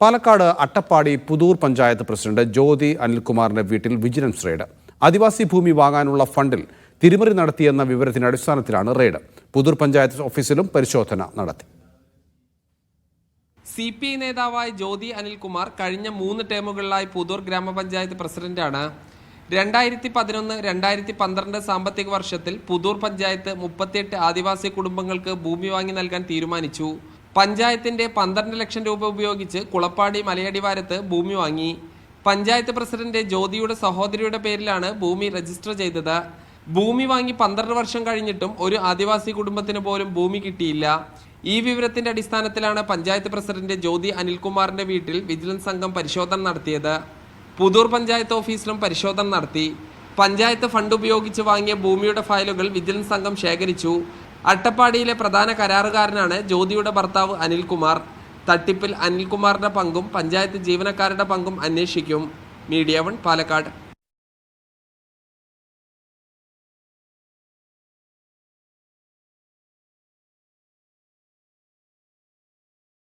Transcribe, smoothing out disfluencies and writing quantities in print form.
Palakkad Attappadi Puthur panchayat president ജ്യോതി അനിൽകുമാറിന്റെ വീട്ടിൽ vigilance raid. ആദിവാസി ഭൂമി വാങ്ങാനുള്ള ഫണ്ടിൽ തിരിമറി നടത്തിയെന്ന വിവരത്തിന്റെ അടിസ്ഥാനത്തിലാണ് റെയ്ഡ്. പുതൂർ പഞ്ചായത്ത് ഓഫീസിലും പരിശോധന നടത്തി. CPI നേതാവായ ജ്യോതി അനിൽകുമാർ കഴിഞ്ഞ 3 ടേമുകളിലായി പുതൂർ ഗ്രാമപഞ്ചായത്ത് പ്രസിഡന്റാണ്. 2011-2012 സാമ്പത്തിക വർഷത്തിൽ പുതൂർ പഞ്ചായത്ത് 38 ആദിവാസി കുടുംബങ്ങൾക്ക് ഭൂമി വാങ്ങി നൽകാൻ തീരുമാനിച്ചു. പഞ്ചായത്തിന്റെ 12 ലക്ഷം രൂപ ഉപയോഗിച്ച് കുളപ്പാടി മലയടിവാരത്ത് ഭൂമി വാങ്ങി. പഞ്ചായത്ത് പ്രസിഡന്റ് ജ്യോതിയുടെ സഹോദരിയുടെ പേരിലാണ് ഭൂമി രജിസ്റ്റർ ചെയ്തത്. ഭൂമി വാങ്ങി 12 വർഷം കഴിഞ്ഞിട്ടും ഒരു ആദിവാസി കുടുംബത്തിന് പോലും ഭൂമി കിട്ടിയില്ല. ഈ വിവരത്തിന്റെ അടിസ്ഥാനത്തിലാണ് പഞ്ചായത്ത് പ്രസിഡന്റ് ജ്യോതി അനിൽകുമാറിന്റെ വീട്ടിൽ വിജിലൻസ് സംഘം പരിശോധന നടത്തിയത്. പുതൂർ പഞ്ചായത്ത് ഓഫീസിലും പരിശോധന നടത്തി. പഞ്ചായത്ത് ഫണ്ട് ഉപയോഗിച്ച് വാങ്ങിയ ഭൂമിയുടെ ഫയലുകൾ വിജിലൻസ് സംഘം ശേഖരിച്ചു. അട്ടപ്പാടിയിലെ പ്രധാന കരാറുകാരനാണ് ജ്യോതിയുടെ ഭർത്താവ് അനിൽകുമാർ. തട്ടിപ്പിൽ അനിൽകുമാറിന്റെ പങ്കും പഞ്ചായത്ത് ജീവനക്കാരുടെ പങ്കും അന്വേഷിക്കും. മീഡിയ 1 പാലക്കാട്.